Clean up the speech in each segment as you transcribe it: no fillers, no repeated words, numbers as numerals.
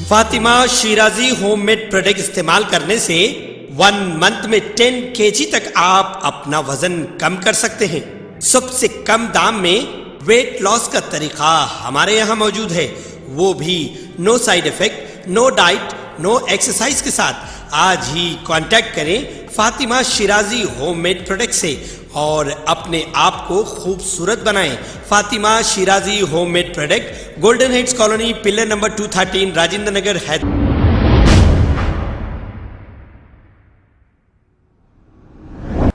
Fatima Shirazi homemade product इस्तेमाल करने से 1 मंथ में 10 kg तक आप अपना वजन कम कर सकते हैं। सबसे कम दाम में वेट लॉस का तरीका हमारे यहाँ मौजूद है, वो भी no side effect, no diet, no exercise के साथ। आज ही कांटेक्ट करें फातिमा शिराजी होममेड प्रोडक्ट से और अपने आप को खूबसूरत बनाएं। Fatima Shirazi homemade product, golden heads colony, pillar number 213, Rajendra Nagar, Hyderabad.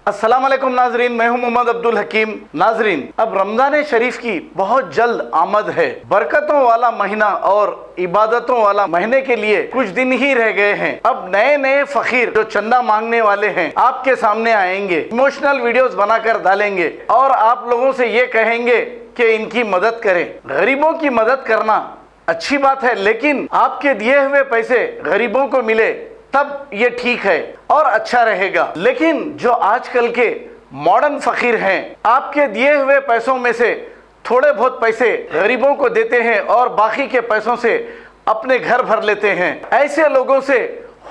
अस्सलाम वालेकुम नाजरीन, मैं हूं मोहम्मद अब्दुल हकीम। नाजरीन, अब रमजान शरीफ की बहुत जल्द आमद है। बरकतों वाला महीना और इबादतों वाला महीने के लिए कुछ दिन ही रह गए हैं। अब नए नए फकीर जो चंदा मांगने वाले हैं आपके सामने आएंगे, इमोशनल वीडियोस बनाकर डालेंगे और आप लोगों से ये कहेंगे कि इनकी मदद करें। गरीबों की मदद करना अच्छी बात है, लेकिन आपके दिए हुए पैसे गरीबों को मिले तब ये ठीक है और अच्छा रहेगा। लेकिन जो आजकल के मॉडर्न फकीर हैं, आपके दिए हुए पैसों में से थोड़े बहुत पैसे गरीबों को देते हैं और बाकी के पैसों से अपने घर भर लेते हैं। ऐसे लोगों से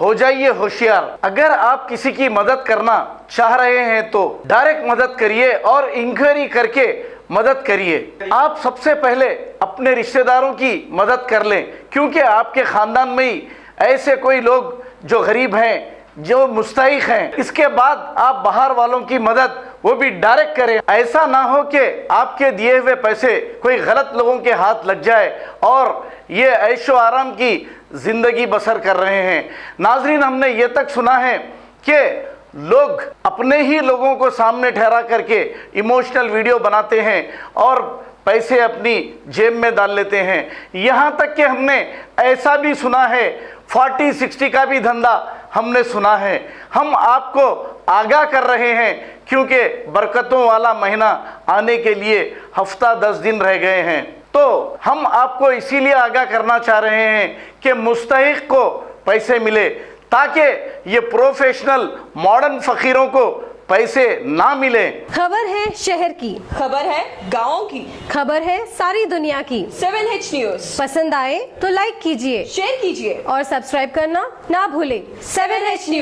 हो जाइए होशियार। अगर आप किसी की मदद करना चाह रहे हैं तो डायरेक्ट मदद करिए और इंक्वायरी करके मदद करिए। आप सबसे पहले अपने रिश्तेदारों की मदद कर लें, क्योंकि आपके खानदान में ही ऐसे कोई लोग जो गरीब हैं, जो मुस्तहिक हैं। इसके बाद आप बाहर वालों की मदद वो भी डायरेक्ट करें। ऐसा ना हो कि आपके दिए हुए पैसे कोई गलत लोगों के हाथ लग जाए और ये ऐशो आराम की जिंदगी बसर कर रहे हैं। नाजरीन, हमने ये तक सुना है कि लोग अपने ही लोगों को सामने ठहरा करके इमोशनल वीडियो बनाते हैं और पैसे अपनी जेब में डाल लेते हैं। यहाँ तक कि हमने ऐसा भी सुना है 40-60 का भी धंधा हमने सुना है। हम आपको आगाह कर रहे हैं क्योंकि बरकतों वाला महीना आने के लिए हफ्ता 10 दिन रह गए हैं। तो हम आपको इसीलिए आगाह करना चाह रहे हैं कि मुस्तहिक को पैसे मिले, ताकि ये प्रोफेशनल मॉडर्न फकीरों को पैसे ना मिले। खबर है शहर की, खबर है गाँव की, खबर है सारी दुनिया की। 7H न्यूज पसंद आए तो लाइक कीजिए, शेयर कीजिए और सब्सक्राइब करना ना भूलें। 7H news.